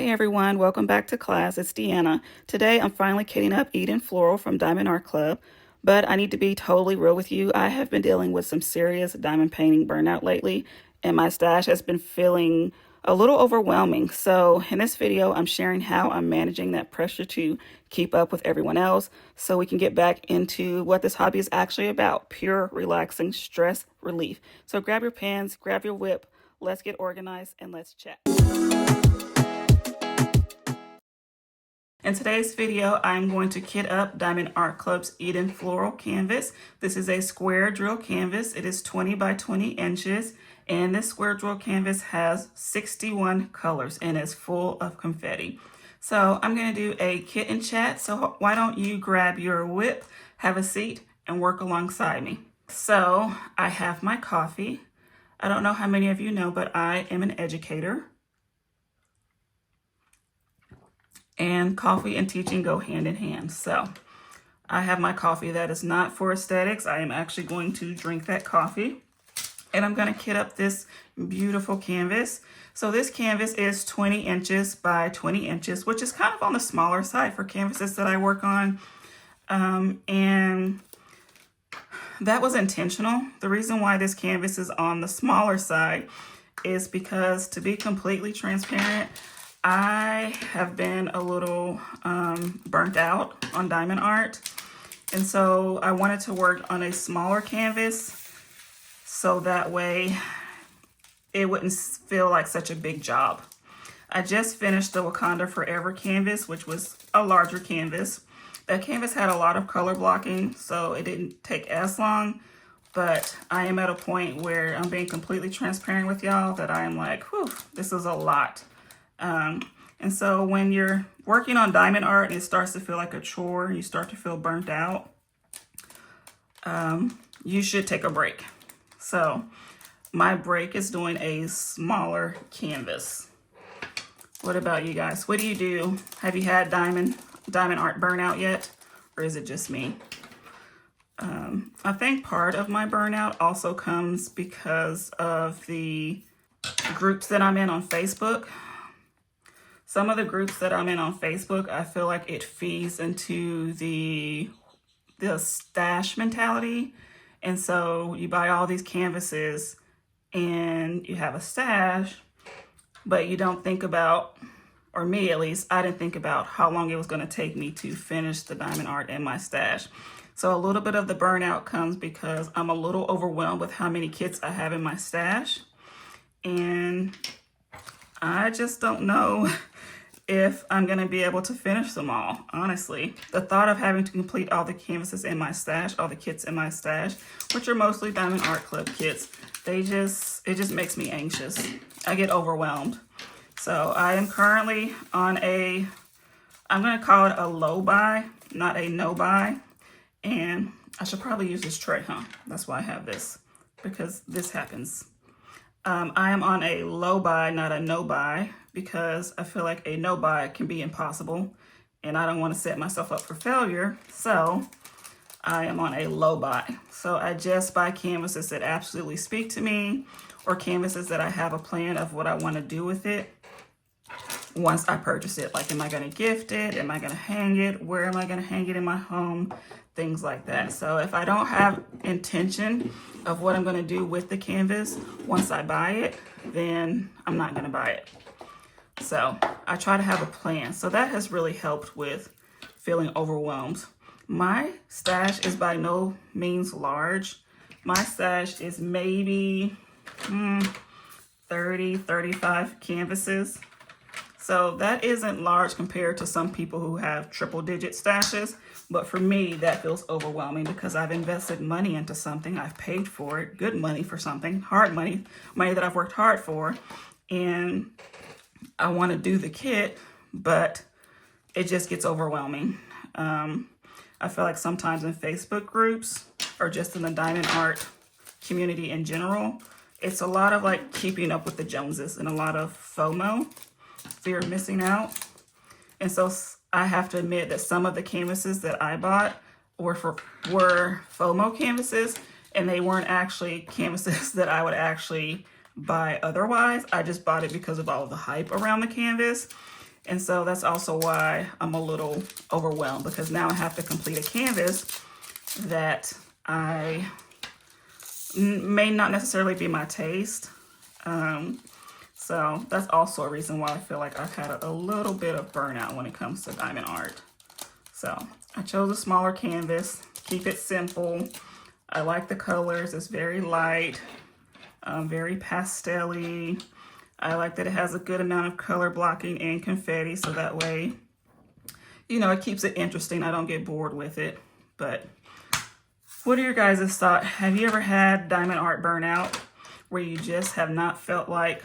Hey everyone, welcome back to class. It's Deanna. Today I'm finally kitting up Eden Floral from Diamond Art Club, but I need to be totally real with you. I have been dealing with some serious diamond painting burnout lately, and my stash has been feeling a little overwhelming. So in this video, I'm sharing how I'm managing that pressure to keep up with everyone else so we can get back into what this hobby is actually about, pure, relaxing, stress relief. So grab your pens, grab your whip, let's get organized, and let's chat. In today's video, I'm going to kit up Diamond Art Club's Eden Floral canvas. This is a square drill canvas. It is 20 by 20 inches, and this square drill canvas has 61 colors and is full of confetti. So I'm going to do a kit and chat, so why don't you grab your whip, have a seat, and work alongside me. So I have my coffee. I don't know how many of you know, but I am an educator. And coffee and teaching go hand in hand. So I have my coffee that is not for aesthetics. I am actually going to drink that coffee. And I'm going to kit up this beautiful canvas. So this canvas is 20 inches by 20 inches, which is kind of on the smaller side for canvases that I work on. And that was intentional. The reason why this canvas is on the smaller side is because, to be completely transparent, I have been a little burnt out on diamond art, and so I wanted to work on a smaller canvas so that way it wouldn't feel like such a big job. I just finished the Wakanda Forever canvas, which was a larger canvas. That canvas had a lot of color blocking, so it didn't take as long, but I am at a point where I'm being completely transparent with y'all that I am like, whew, this is a lot. And so when you're working on diamond art and it starts to feel like a chore, you start to feel burnt out, you should take a break. So my break is doing a smaller canvas. What about you guys? What do you do? Have you had diamond art burnout yet? Or is it just me? I think part of my burnout also comes because of the groups that I'm in on Facebook. Some of the groups that I'm in on Facebook, I feel like it feeds into the stash mentality. And so you buy all these canvases and you have a stash, but you don't think about, or me at least, I didn't think about how long it was going to take me to finish the diamond art in my stash. So a little bit of the burnout comes because I'm a little overwhelmed with how many kits I have in my stash. And I just don't know if I'm going to be able to finish them all, honestly. The thought of having to complete all the canvases in my stash, all the kits in my stash, which are mostly Diamond Art Club kits, it just makes me anxious. I get overwhelmed. So I am currently on I'm going to call it a low buy, not a no buy. And I should probably use this tray, huh? That's why I have this, because this happens. I am on a low buy, not a no buy, because I feel like a no buy can be impossible and I don't want to set myself up for failure. So I am on a low buy. So I just buy canvases that absolutely speak to me, or canvases that I have a plan of what I want to do with it once I purchase it. Like, am I going to gift it? Am I going to hang it? Where am I going to hang it in my home? Things like that. So if I don't have intention of what I'm going to do with the canvas once I buy it, then I'm not going to buy it. So I try to have a plan. So that has really helped with feeling overwhelmed. My stash is by no means large. My stash is maybe 30, 35 canvases. So that isn't large compared to some people who have triple digit stashes. But for me, that feels overwhelming because I've invested money into something. I've paid for it, good money for something, hard money that I've worked hard for. And I want to do the kit, but it just gets overwhelming. I feel like sometimes in Facebook groups or just in the diamond art community in general, it's a lot of like keeping up with the Joneses and a lot of FOMO, fear of missing out. And so I have to admit that some of the canvases that I bought were FOMO canvases, and they weren't actually canvases that I would actually buy otherwise. I just bought it because of all of the hype around the canvas. And so that's also why I'm a little overwhelmed, because now I have to complete a canvas that I may not necessarily be my taste. So that's also a reason why I feel like I've had a little bit of burnout when it comes to diamond art. So I chose a smaller canvas, keep it simple. I like the colors, it's very light, very pastel-y. I like that it has a good amount of color blocking and confetti, so that way, you know, it keeps it interesting. I don't get bored with it. But what are your guys' thoughts? Have you ever had diamond art burnout where you just have not felt like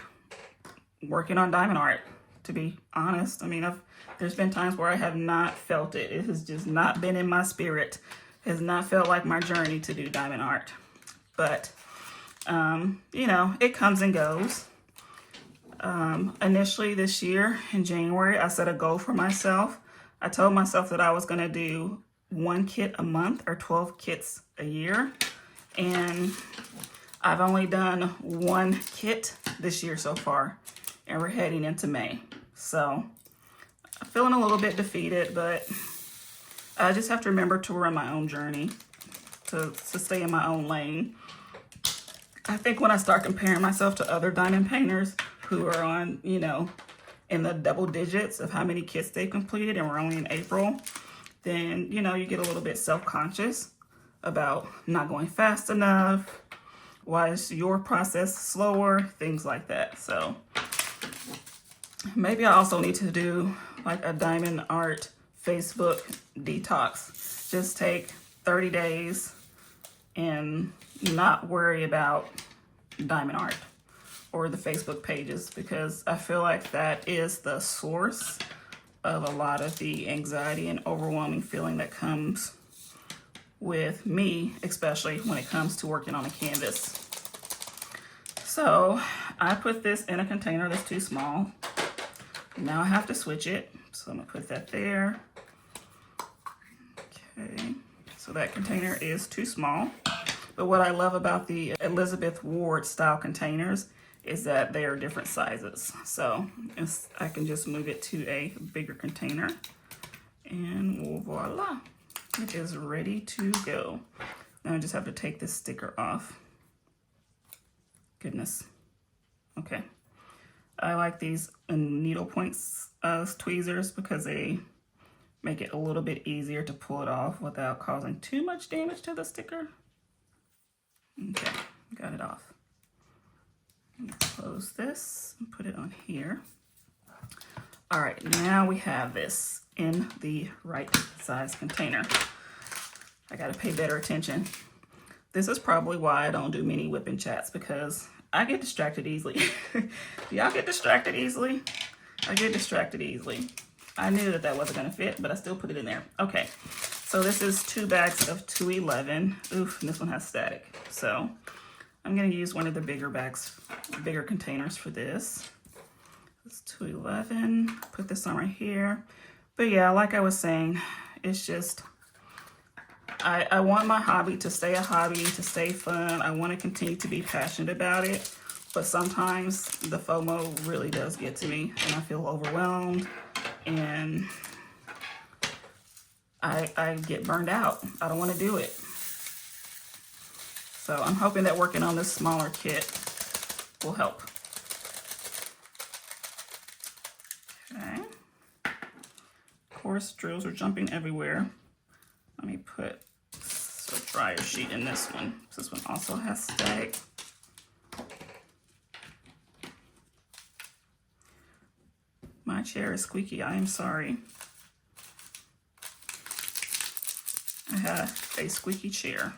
working on diamond art? To be honest, I mean, there's been times where I have not felt it. It has just not been in my spirit. It has not felt like my journey to do diamond art. But, you know, it comes and goes. Initially this year in January, I set a goal for myself. I told myself that I was going to do 1 kit a month or 12 kits a year. And I've only done 1 kit this year so far. And we're heading into May. So I'm feeling a little bit defeated, but I just have to remember to run my own journey, to stay in my own lane. I think when I start comparing myself to other diamond painters who are on, you know, in the double digits of how many kits they completed, and we're only in April, then, you know, you get a little bit self-conscious about not going fast enough. Why is your process slower? Things like that. So maybe I also need to do like a diamond art Facebook detox. Just take 30 days and not worry about diamond art or the Facebook pages, because I feel like that is the source of a lot of the anxiety and overwhelming feeling that comes with me, especially when it comes to working on a canvas. So I put this in a container that's too small. Now I have to switch it. So I'm gonna put that there. Okay, so that container is too small. But what I love about the Elizabeth Ward style containers is that they are different sizes. So I can just move it to a bigger container, and voila, it is ready to go. Now I just have to take this sticker off. Goodness. Okay. I like these needle points tweezers because they make it a little bit easier to pull it off without causing too much damage to the sticker. Okay, got it off. Close this and put it on here. All right, now we have this in the right size container. I gotta pay better attention. This is probably why I don't do many whipping chats, because I get distracted easily. Y'all get distracted easily? I get distracted easily. I knew that wasn't gonna fit, but I still put it in there. Okay, so this is 2 bags of 211. Oof, and this one has static. So I'm gonna use one of the bigger containers for this. It's 211, put this on right here. But yeah, like I was saying, it's just, I want my hobby to stay a hobby, to stay fun. I want to continue to be passionate about it, but sometimes the FOMO really does get to me, and I feel overwhelmed, and I get burned out. I don't want to do it. So I'm hoping that working on this smaller kit will help. Okay. Of course, drills are jumping everywhere. Let me put a dryer sheet in this one. This one also has static. My chair is squeaky. I am sorry. I have a squeaky chair.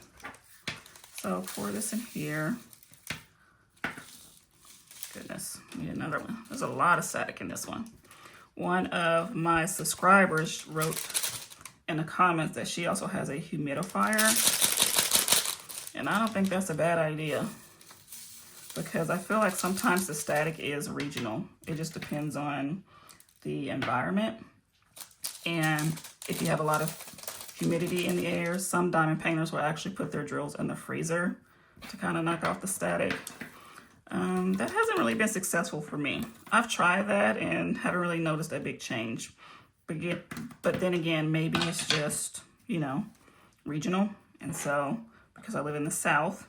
So pour this in here. Goodness, need another one. There's a lot of static in this one. One of my subscribers wrote in the comments that she also has a humidifier. And I don't think that's a bad idea, because I feel like sometimes the static is regional. It just depends on the environment. And if you have a lot of humidity in the air, some diamond painters will actually put their drills in the freezer to kind of knock off the static. That hasn't really been successful for me. I've tried that and haven't really noticed a big change. But then again, maybe it's just, you know, regional. And so, because I live in the South,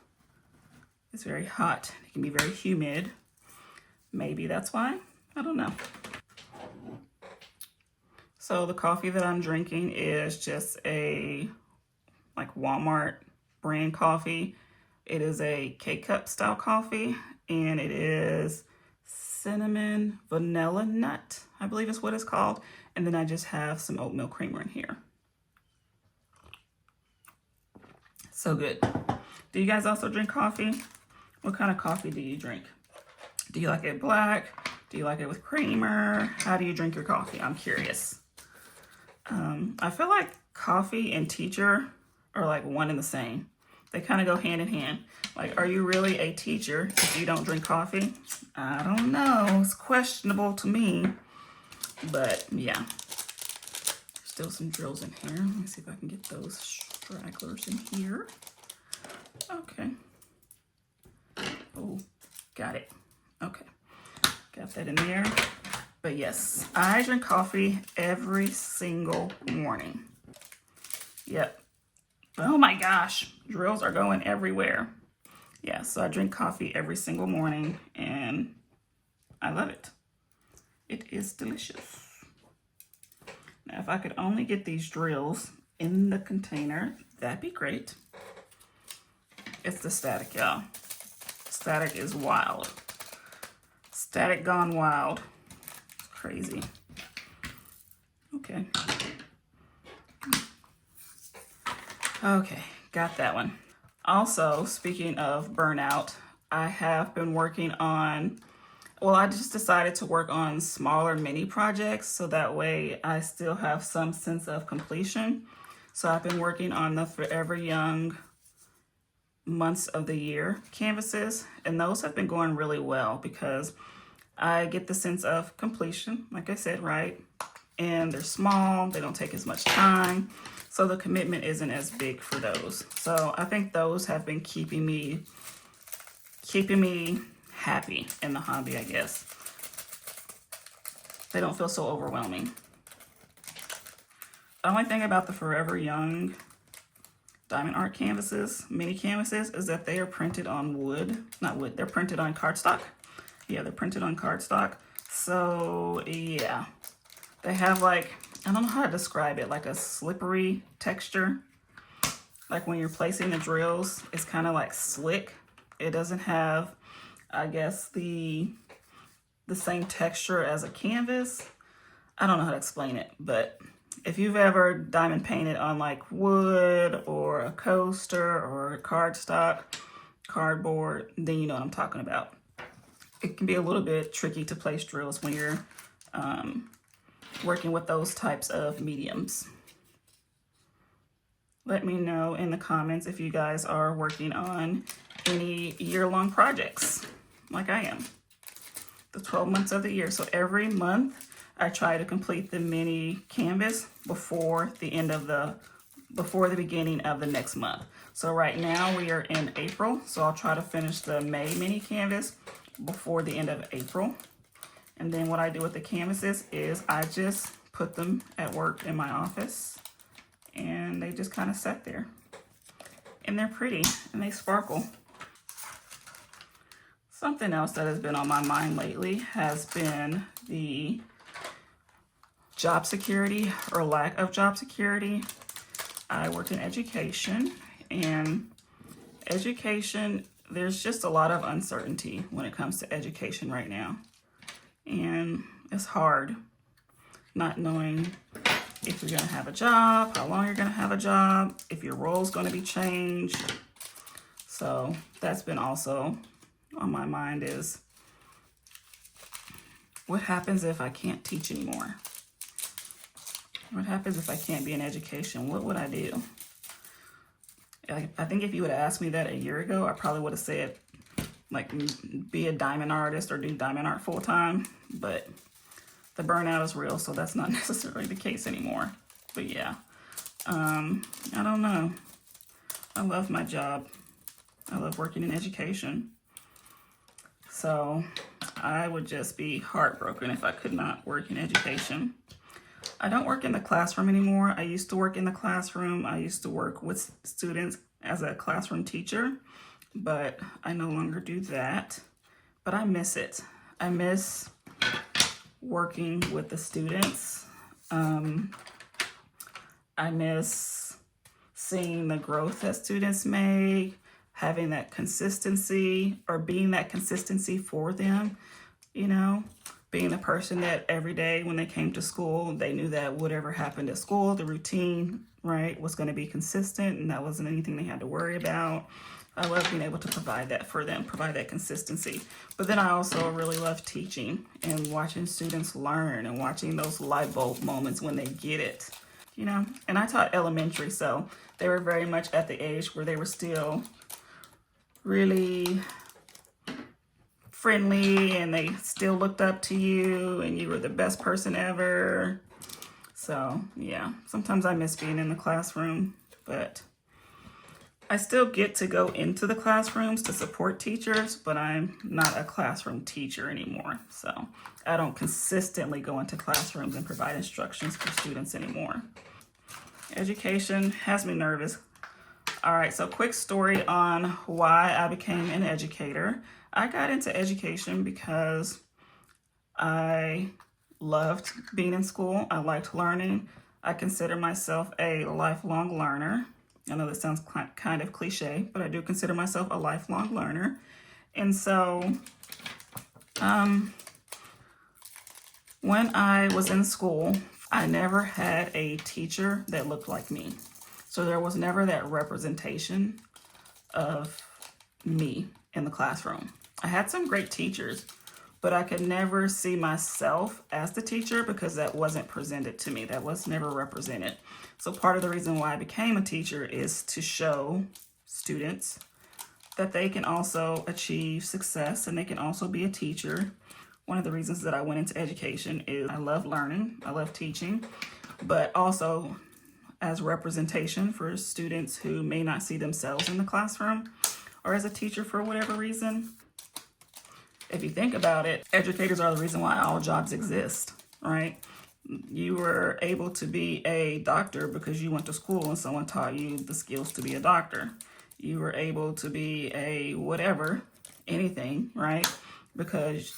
it's very hot. It can be very humid. Maybe that's why. I don't know. So the coffee that I'm drinking is just a like Walmart brand coffee. It is a K-cup style coffee, and it is cinnamon vanilla nut, I believe is what it's called. And then I just have some oatmeal creamer in here. So good. Do you guys also drink coffee? What kind of coffee do you drink? Do you like it black? Do you like it with creamer? How do you drink your coffee? I'm curious. I feel like coffee and teacher are like one and the same. They kind of go hand in hand. Like, are you really a teacher if you don't drink coffee? I don't know. It's questionable to me. But yeah. Still some drills in here. Let me see if I can get those stragglers in here. Okay. Oh, got it. Okay. Got that in there. But yes, I drink coffee every single morning. Yep. Oh my gosh, drills are going everywhere. Yeah, so I drink coffee every single morning and I love it. It is delicious. Now, if I could only get these drills in the container, that'd be great. It's the static, y'all. Static is wild. Static gone wild. It's crazy. Okay. Okay, got that one. Also, speaking of burnout, I have been working on, well, I just decided to work on smaller mini projects so that way I still have some sense of completion. So I've been working on the Forever Young months of the year canvases, and those have been going really well because I get the sense of completion, like I said, right? And they're small, they don't take as much time, so the commitment isn't as big for those. So I think those have been keeping me happy in the hobby, I guess. They don't feel so overwhelming. The only thing about the Forever Young diamond art canvases, mini canvases, is that they are printed on they're printed on cardstock. Yeah, they're printed on cardstock. So yeah, they have like, I don't know how to describe it, like a slippery texture. Like when you're placing the drills, it's kind of like slick. It doesn't have, I guess, the same texture as a canvas. I don't know how to explain it, but if you've ever diamond painted on like wood or a coaster or cardstock, cardboard, then you know what I'm talking about. It can be a little bit tricky to place drills when you're working with those types of mediums. Let me know in the comments if you guys are working on any year-long projects like I am. The 12 months of the year. So every month I try to complete the mini canvas before the beginning of the next month. So right now we are in April, so I'll try to finish the May mini canvas before the end of April. And then what I do with the canvases is I just put them at work in my office and they just kind of sit there. And they're pretty and they sparkle. Something else that has been on my mind lately has been the job security or lack of job security. I work in education, and education, there's just a lot of uncertainty when it comes to education right now. And it's hard not knowing if you're going to have a job, how long you're going to have a job, if your role's going to be changed. So that's been also on my mind is, what happens if I can't teach anymore? What happens if I can't be in education? What would I do? I think if you would have asked me that a year ago, I probably would have said, like, be a diamond artist or do diamond art full time. But the burnout is real, so that's not necessarily the case anymore. But yeah, I don't know. I love my job. I love working in education. So I would just be heartbroken if I could not work in education. I don't work in the classroom anymore. I used to work in the classroom. I used to work with students as a classroom teacher, but I no longer do that. But I miss it. I miss working with the students. I miss seeing the growth that students make, having that consistency, or being that consistency for them, you know, being the person that every day when they came to school, they knew that whatever happened at school, the routine, right, was going to be consistent, and that wasn't anything they had to worry about. I love being able to provide that for them, provide that consistency. But then I also really love teaching and watching students learn and watching those light bulb moments when they get it, you know. And I taught elementary, so they were very much at the age where they were still really friendly and they still looked up to you and you were the best person ever. So yeah, sometimes I miss being in the classroom, but I still get to go into the classrooms to support teachers, but I'm not a classroom teacher anymore. So I don't consistently go into classrooms and provide instructions for students anymore. Education has me nervous. All right, so quick story on why I became an educator. I got into education because I loved being in school. I liked learning. I consider myself a lifelong learner. I know that sounds kind of cliche, but I do consider myself a lifelong learner. And so when I was in school, I never had a teacher that looked like me. So there was never that representation of me in the classroom. I had some great teachers, but I could never see myself as the teacher because that wasn't presented to me. That was never represented. So part of the reason why I became a teacher is to show students that they can also achieve success and they can also be a teacher. One of the reasons that I went into education is I love learning, I love teaching, but also as representation for students who may not see themselves in the classroom or as a teacher for whatever reason. If you think about it, educators are the reason why all jobs exist, right? You were able to be a doctor because you went to school and someone taught you the skills to be a doctor. You were able to be a whatever, anything, right? Because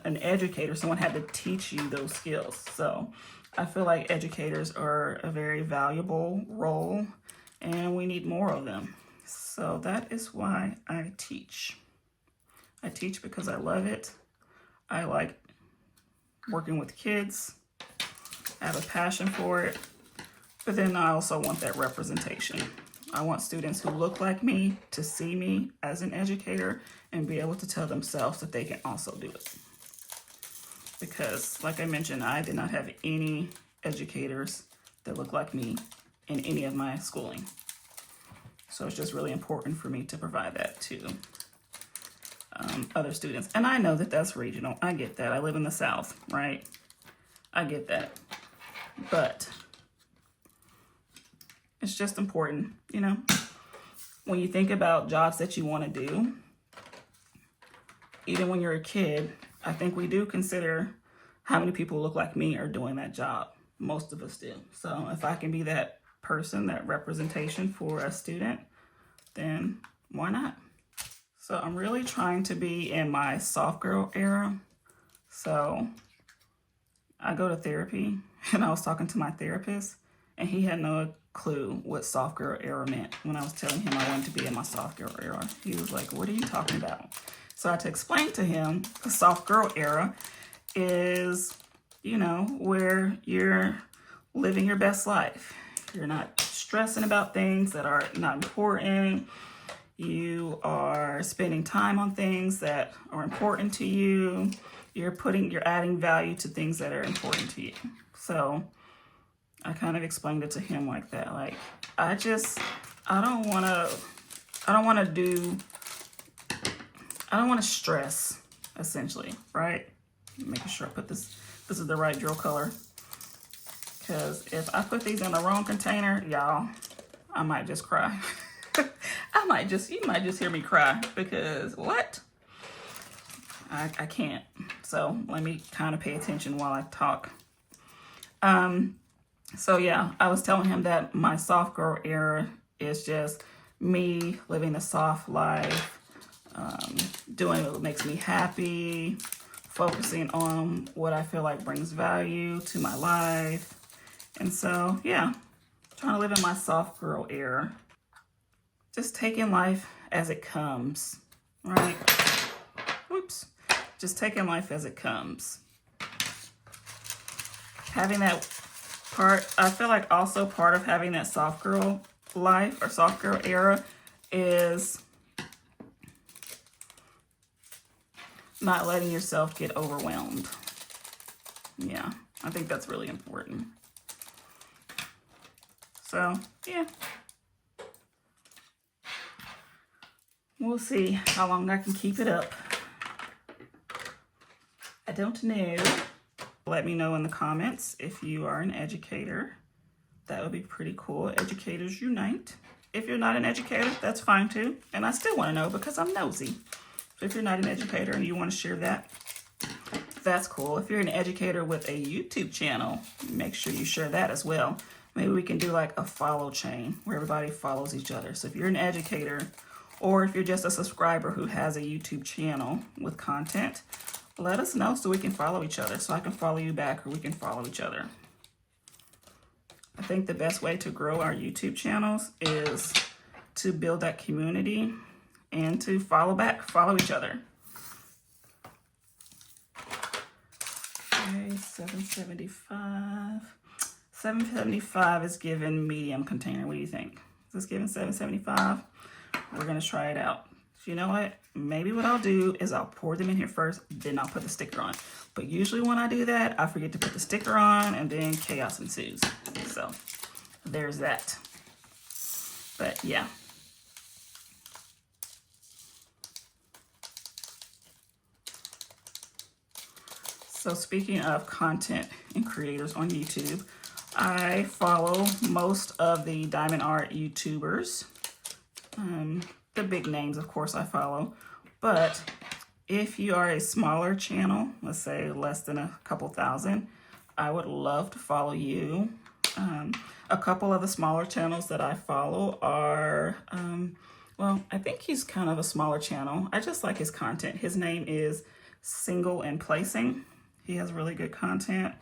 an educator, someone had to teach you those skills. So I feel like educators are a very valuable role and we need more of them. So that is why I teach. I teach because I love it. I like working with kids. I have a passion for it. But then I also want that representation. I want students who look like me to see me as an educator and be able to tell themselves that they can also do it. Because, like I mentioned, I did not have any educators that look like me in any of my schooling. So it's just really important for me to provide that to other students. And I know that that's regional. I get that. I live in the South, right? I get that. But it's just important, you know, when you think about jobs that you want to do, even when you're a kid, I think we do consider how many people look like me are doing that job. Most of us do. So if I can be that person, that representation for a student, then why not? So I'm really trying to be in my soft girl era. So I go to therapy and I was talking to my therapist and he had no clue what soft girl era meant when I was telling him I wanted to be in my soft girl era. He was like, what are you talking about? So I had to explain to him the soft girl era is, you know, where you're living your best life. You're not stressing about things that are not important. You are spending time on things that are important to you. You're adding value to things that are important to you. So I kind of explained it to him like that. Like, I don't want to stress, essentially, right? Making sure I put this is the right drill color. Because if I put these in the wrong container, y'all, I might just cry. You might just hear me cry because what? I can't. So let me kind of pay attention while I talk. So yeah, I was telling him that my soft girl era is just me living a soft life, doing what makes me happy, focusing on what I feel like brings value to my life. And so, yeah, trying to live in my soft girl era. Just taking life as it comes, right? Whoops. Just taking life as it comes. Having that part, I feel like also part of having that soft girl life or soft girl era is not letting yourself get overwhelmed. Yeah, I think that's really important. So, yeah. We'll see how long I can keep it up. I don't know. Let me know in the comments if you are an educator. That would be pretty cool. Educators unite. If you're not an educator, that's fine too. And I still want to know because I'm nosy. So if you're not an educator and you want to share that, that's cool. If you're an educator with a YouTube channel, make sure you share that as well. Maybe we can do like a follow chain where everybody follows each other. So if you're an educator or if you're just a subscriber who has a YouTube channel with content, let us know so we can follow each other. So I can follow you back or we can follow each other. I think the best way to grow our YouTube channels is to build that community and to follow each other. Okay, 775. 775 is given medium container. What do you think? Is this given 775? We're gonna try it out. So you know what? Maybe what I'll do is I'll pour them in here first, then I'll put the sticker on. But usually when I do that, I forget to put the sticker on and then chaos ensues. So there's that. But yeah. So speaking of content and creators on YouTube, I follow most of the diamond art YouTubers. The big names, of course, I follow. But if you are a smaller channel, let's say less than a couple thousand, I would love to follow you. A couple of the smaller channels that I follow are, well, I think he's kind of a smaller channel. I just like his content. His name is Single and Placing. He has really good content.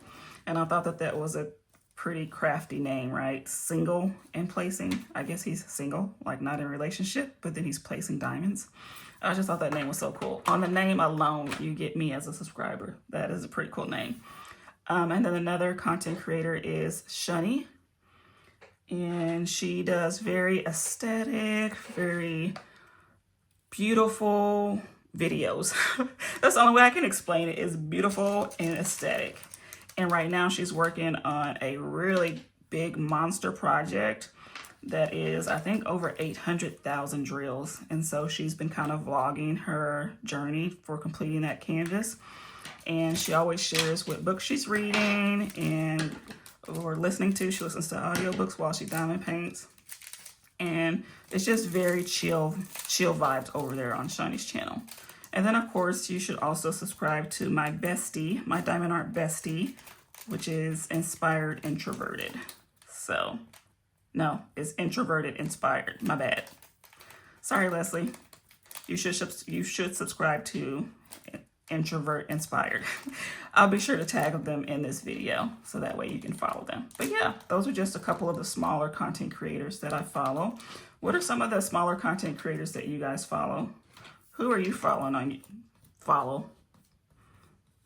And I thought that that was a pretty crafty name, right? Single and Placing. I guess he's single, like not in a relationship, but then he's placing diamonds. I just thought that name was so cool. On the name alone, you get me as a subscriber. That is a pretty cool name. And then another content creator is Shunny. And she does very aesthetic, very beautiful videos. That's the only way I can explain it, is beautiful and aesthetic. And right now she's working on a really big monster project that is, I think, over 800,000 drills. And so she's been kind of vlogging her journey for completing that canvas. And she always shares what books she's reading and or listening to. She listens to audiobooks while she diamond paints. And it's just very chill vibes over there on Shawnee's channel. And then, of course, you should also subscribe to my bestie, my diamond art bestie, which is Inspired Introverted. So, no, it's Introverted Inspired. My bad. Sorry, Leslie. You should subscribe to Introvert Inspired. I'll be sure to tag them in this video so that way you can follow them. But yeah, those are just a couple of the smaller content creators that I follow. What are some of the smaller content creators that you guys follow? Who are you following on? Follow.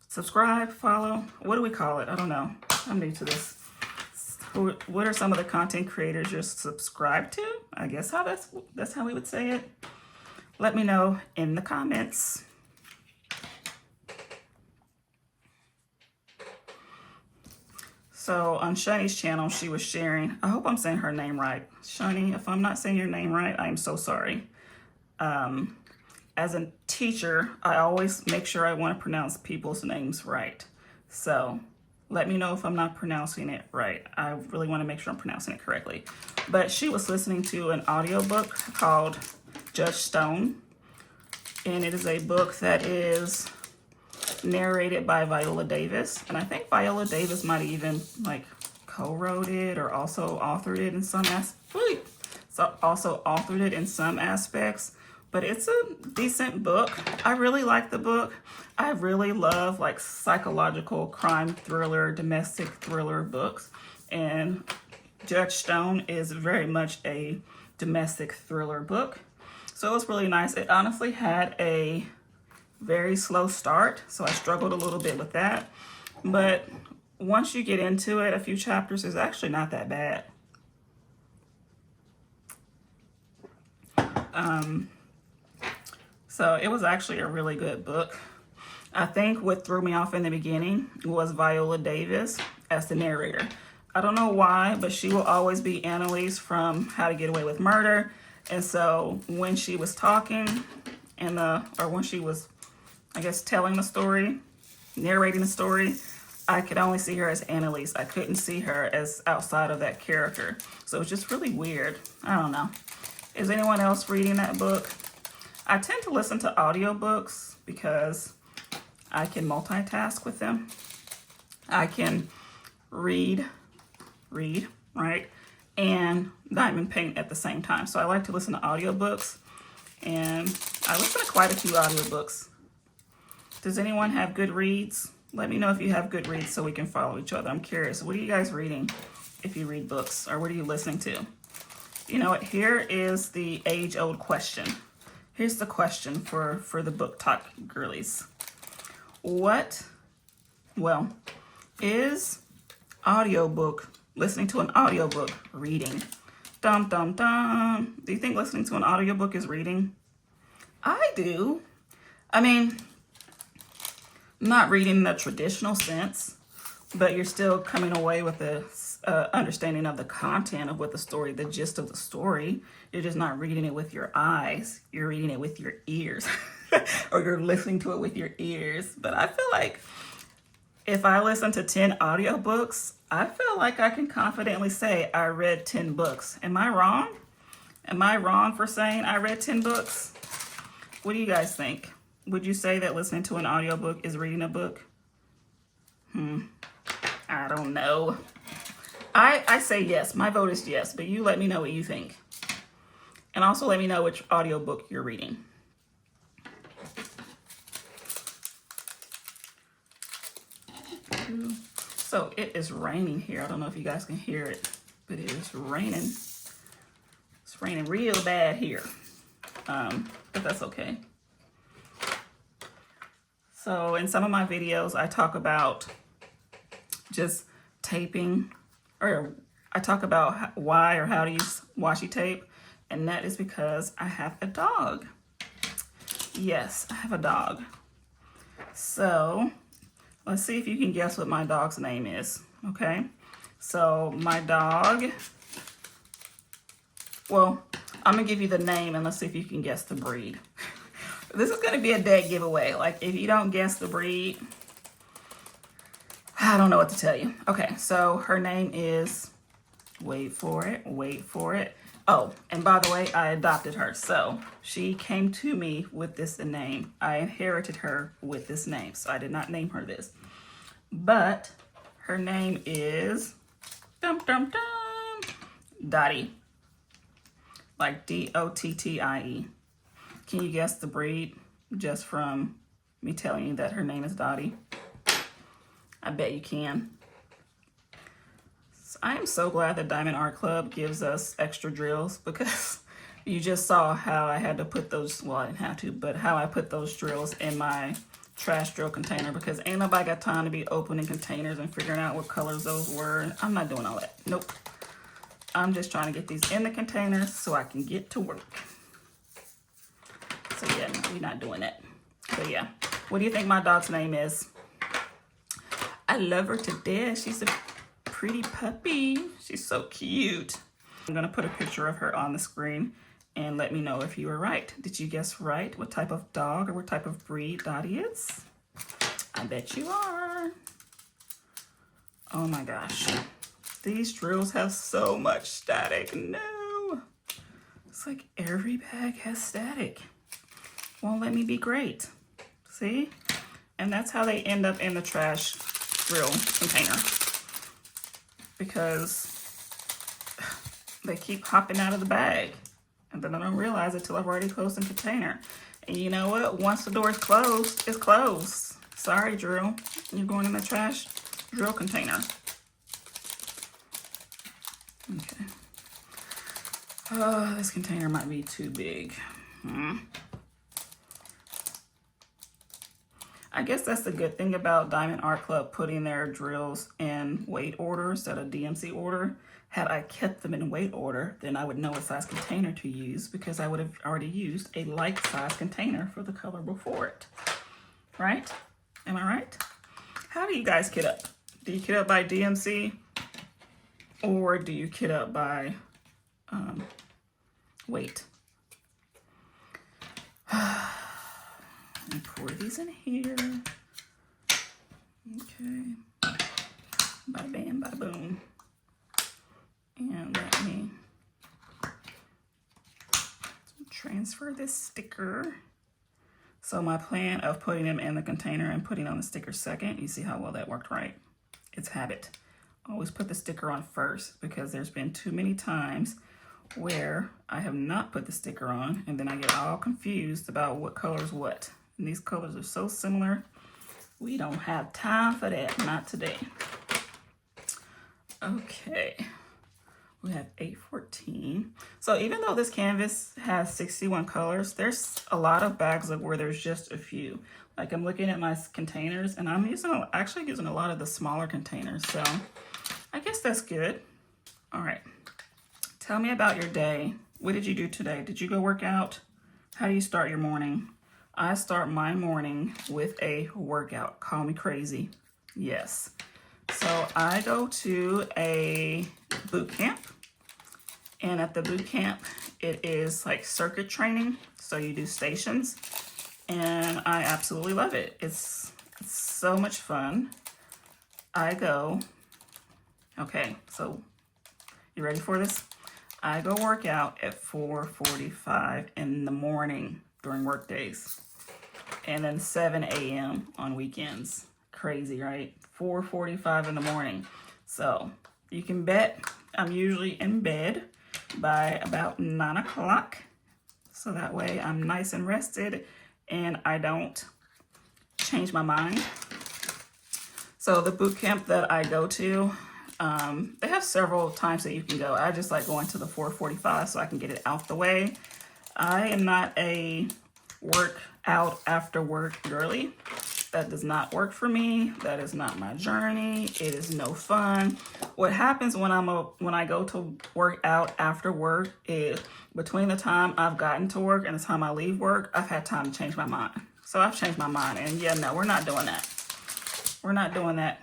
Subscribe, follow. What do we call it? I don't know. I'm new to this. What are some of the content creators you're subscribed to? I guess that's how we would say it. Let me know in the comments. So on Shawnee's channel, she was sharing, I hope I'm saying her name right. Shawnee, if I'm not saying your name right, I am so sorry. As a teacher, I always make sure I want to pronounce people's names right. So let me know if I'm not pronouncing it right. I really want to make sure I'm pronouncing it correctly. But she was listening to an audiobook called Judge Stone. And it is a book that is narrated by Viola Davis. And I think Viola Davis might even like co-wrote it or also authored it in some aspects. But it's a decent book. I really like the book. I really love like psychological crime thriller, domestic thriller books. And Judge Stone is very much a domestic thriller book. So it was really nice. It honestly had a very slow start, so I struggled a little bit with that. But once you get into it, a few chapters is actually not that bad. So it was actually a really good book. I think what threw me off in the beginning was Viola Davis as the narrator. I don't know why, but she will always be Annalise from How to Get Away with Murder. And so when she was talking or when she was, I guess, telling the story, narrating the story, I could only see her as Annalise. I couldn't see her as outside of that character. So it was just really weird. I don't know. Is anyone else reading that book? I tend to listen to audiobooks because I can multitask with them. I can read, right? And diamond paint at the same time. So I like to listen to audiobooks, and I listen to quite a few audiobooks. Does anyone have good reads? Let me know if you have good reads so we can follow each other. I'm curious. What are you guys reading if you read books, or what are you listening to? You know what? Here is the age-old question. Here's the question for the book talk girlies. Is listening to an audiobook reading? Dum, dum, dum. Do you think listening to an audiobook is reading? I do. I mean, not reading in the traditional sense, but you're still coming away with the understanding of the content of what the story, the gist of the story. You're just not reading it with your eyes. You're reading it with your ears. Or you're listening to it with your ears. But I feel like if I listen to 10 audiobooks, I feel like I can confidently say I read 10 books. Am I wrong? Am I wrong for saying I read 10 books? What do you guys think? Would you say that listening to an audiobook is reading a book? I don't know. I say yes. My vote is yes, but you let me know what you think. And also let me know which audiobook you're reading. So it is raining here. I don't know if you guys can hear it, but it is raining. It's raining real bad here, but that's okay. So in some of my videos, I talk about just taping, or I talk about why or how to use washi tape, and that is because I have a dog. Yes, I have a dog. So let's see if you can guess what my dog's name is, okay? So my dog, well, I'm gonna give you the name and let's see if you can guess the breed. This is gonna be a dead giveaway. Like if you don't guess the breed, I don't know what to tell you. Okay, so her name is, wait for it. Oh, and by the way, I adopted her. So she came to me with this name. I inherited her with this name. So I did not name her this. But her name is Dottie. Like Dottie. Can you guess the breed just from me telling you that her name is Dottie? I bet you can. So I am so glad that Diamond Art Club gives us extra drills, because you just saw how I had to put those, well, I didn't have to, but how I put those drills in my trash drill container, because ain't nobody got time to be opening containers and figuring out what colors those were. I'm not doing all that. Nope. I'm just trying to get these in the containers so I can get to work. So yeah, no, we're not doing that. So yeah, what do you think my dog's name is? I love her to death. She's a pretty puppy. She's so cute. I'm gonna put a picture of her on the screen and let me know if you were right. Did you guess right what type of dog or what type of breed Dottie is? I bet you are. Oh my gosh. These drills have so much static. No. It's like every bag has static. Won't let me be great. See? And that's how they end up in the trash drill container, because they keep hopping out of the bag. And then I don't realize it till I've already closed the container. And you know what? Once the door is closed, it's closed. Sorry, drill. You're going in the trash drill container. Okay. Oh, this container might be too big. I guess that's the good thing about Diamond Art Club putting their drills in weight order instead of DMC order. Had I kept them in weight order, then I would know what size container to use, because I would have already used a like size container for the color before it. Right? Am I right? How do you guys kit up? Do you kit up by DMC, or do you kit up by weight? Let me pour these in here. Okay. Bada bam, bada boom. And let me transfer this sticker. So my plan of putting them in the container and putting on the sticker second, you see how well that worked, right? It's habit. Always put the sticker on first, because there's been too many times where I have not put the sticker on and then I get all confused about what color is what. And these colors are so similar. We don't have time for that, not today. Okay. We have 814. So even though this canvas has 61 colors, there's a lot of bags of where there's just a few. Like I'm looking at my containers and I'm actually using a lot of the smaller containers. So I guess that's good. All right. Tell me about your day. What did you do today? Did you go work out? How do you start your morning? I start my morning with a workout. Call me crazy. Yes. So I go to a boot camp, and at the boot camp, it is like circuit training. So you do stations, and I absolutely love it. It's so much fun. Okay, so you ready for this? I go work out at 4:45 in the morning during work days, and then 7 a.m. on weekends. Crazy, right? 4:45 in the morning. So you can bet I'm usually in bed by about 9 o'clock. So that way I'm nice and rested and I don't change my mind. So the boot camp that I go to, they have several times that you can go. I just like going to the 4:45 so I can get it out the way. I am not a work out after work girly. That does not work for me. That is not my journey. It is no fun. What happens when I go to work out after work is between the time I've gotten to work and the time I leave work, I've had time to change my mind. So I've changed my mind, and yeah, no, we're not doing that. We're not doing that.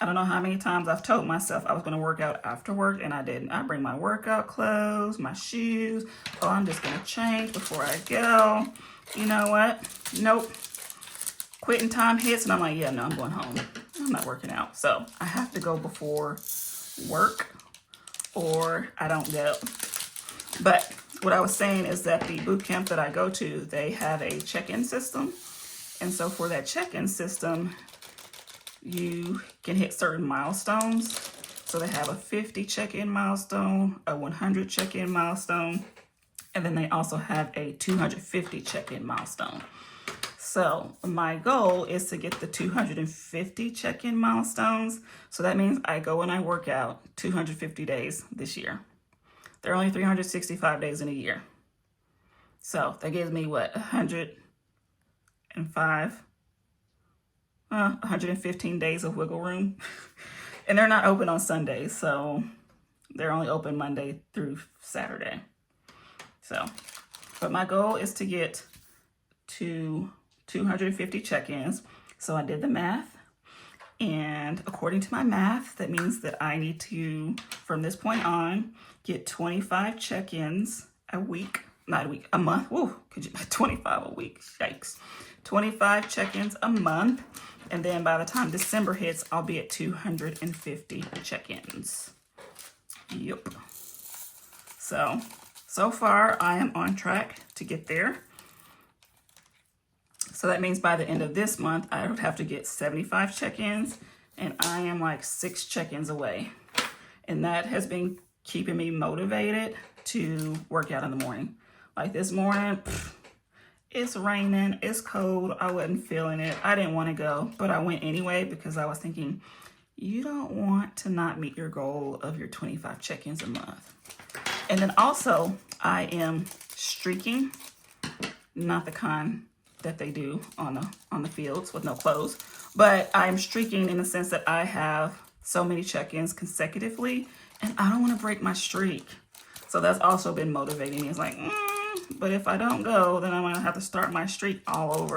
I don't know how many times I've told myself I was going to work out after work, and I didn't. I bring my workout clothes, my shoes. Oh, I'm just going to change before I go. You know what? Nope. Quitting time hits, and I'm like, yeah, no, I'm going home. I'm not working out. So I have to go before work, or I don't go. But what I was saying is that the boot camp that I go to, they have a check-in system. And so for that check-in system, you can hit certain milestones. So they have a 50 check-in milestone, a 100 check-in milestone, and then they also have a 250 check-in milestone. So my goal is to get the 250 check-in milestones. So that means I go and I work out 250 days this year. There are only 365 days in a year. So that gives me what, 115 days of wiggle room. And they're not open on Sundays, so they're only open Monday through Saturday. So, but my goal is to get to 250 check-ins. So I did the math, and according to my math, that means that I need to, from this point on, get 25 check-ins a week, not a week, a month. Whoa, could you, 25 a week, yikes. 25 check-ins a month, and then by the time December hits, I'll be at 250 check-ins. Yep. So far I am on track to get there. So that means by the end of this month, I would have to get 75 check-ins, and I am like 6 check-ins away. And that has been keeping me motivated to work out in the morning. Like this morning, it's raining, it's cold, I wasn't feeling it. I didn't want to go, but I went anyway because I was thinking, you don't want to not meet your goal of your 25 check-ins a month. And then also, I am streaking, not the kind that they do on the fields with no clothes, but I'm streaking in the sense that I have so many check-ins consecutively, and I don't want to break my streak. So that's also been motivating me. It's like, but if I don't go, then I'm going to have to start my streak all over.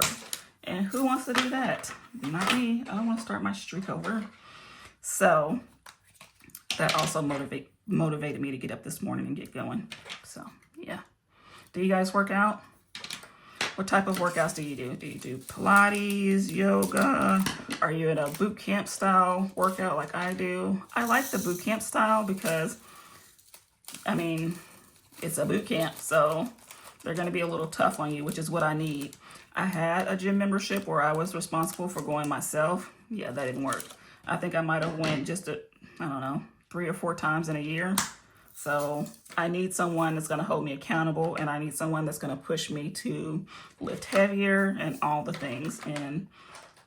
And who wants to do that? Not me. I don't want to start my streak over. So that also motivated me to get up this morning and get going. So, yeah. Do you guys work out? What type of workouts do you do? Do you do Pilates, yoga? Are you in a boot camp style workout like I do? I like the boot camp style because, I mean, it's a boot camp, so they're going to be a little tough on you, which is what I need. I had a gym membership where I was responsible for going myself. Yeah, that didn't work. I think I might have went just, I don't know, 3 or 4 times in a year. So I need someone that's going to hold me accountable, and I need someone that's going to push me to lift heavier and all the things. And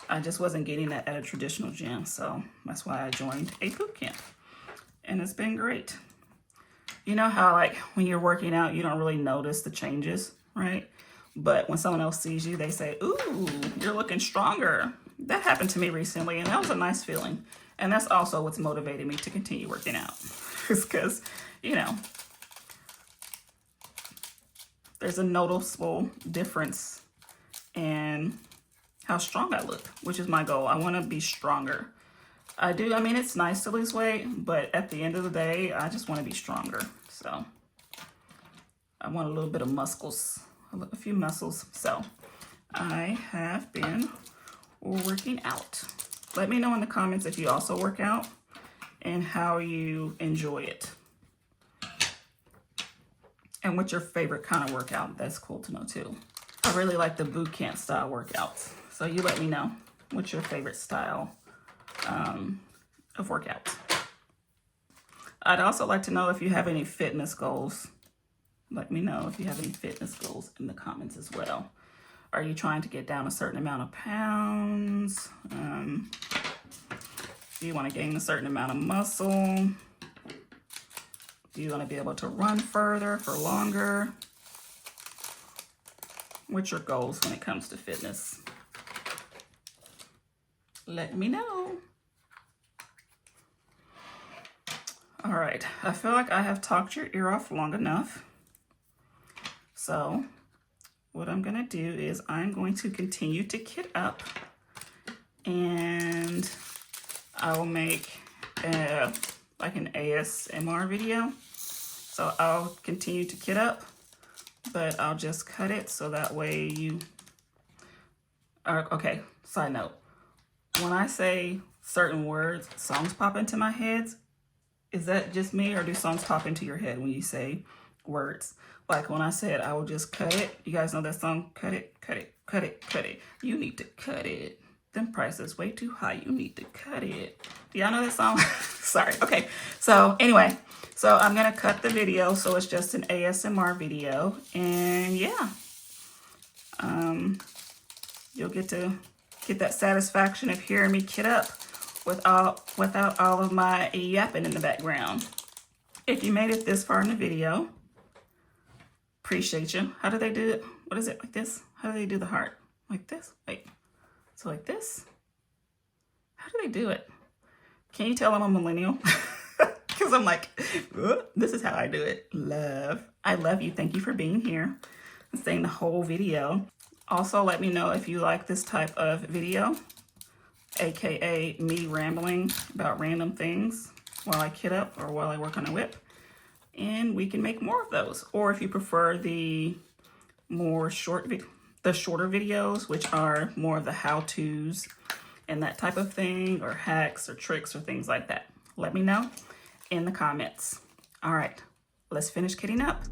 I just wasn't getting that at a traditional gym. So that's why I joined a boot camp, and it's been great. You know how like when you're working out, you don't really notice the changes, right? But when someone else sees you, they say, ooh, you're looking stronger. That happened to me recently, and that was a nice feeling. And that's also what's motivated me to continue working out. It's because, you know, there's a noticeable difference in how strong I look, which is my goal. I want to be stronger. I mean, it's nice to lose weight, but at the end of the day, I just want to be stronger. So I want a little bit of muscles, a few muscles. So I have been working out. Let me know in the comments if you also work out and how you enjoy it. And what's your favorite kind of workout? That's cool to know too. I really like the boot camp style workouts. So you let me know what's your favorite style of workouts. I'd also like to know if you have any fitness goals. Let me know if you have any fitness goals in the comments as well. Are you trying to get down a certain amount of pounds? Do you want to gain a certain amount of muscle? Do you want to be able to run further for longer? What's your goals when it comes to fitness? Let me know. All right, I feel like I have talked your ear off long enough. So what I'm gonna do is I'm going to continue to kit up, and I will make like an ASMR video. So I'll continue to kit up, but I'll just cut it so that way you are, okay, side note. When I say certain words, songs pop into my head. Is that just me, or do songs pop into your head when you say words? Like when I said, I will just cut it. You guys know that song? Cut it, cut it, cut it, cut it. You need to cut it. Them prices way too high. You need to cut it. Do y'all know that song? Sorry. Okay. So anyway, so I'm going to cut the video. So it's just an ASMR video. And yeah, you'll get to get that satisfaction of hearing me kit up without all of my yapping in the background. If you made it this far in the video, appreciate you. How do they do it? What is it, like this? How do they do the heart? Like this? Wait. So like this? How do they do it? Can you tell I'm a millennial? Because I'm like, this is how I do it. Love. I love you. Thank you for being here and staying the whole video. Also, let me know if you like this type of video, aka me rambling about random things while I kit up or while I work on a whip. And we can make more of those. Or if you prefer the shorter videos, which are more of the how-tos and that type of thing, or hacks or tricks or things like that. Let me know in the comments. All right, let's finish kitting up.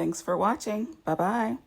Thanks for watching. Bye-bye.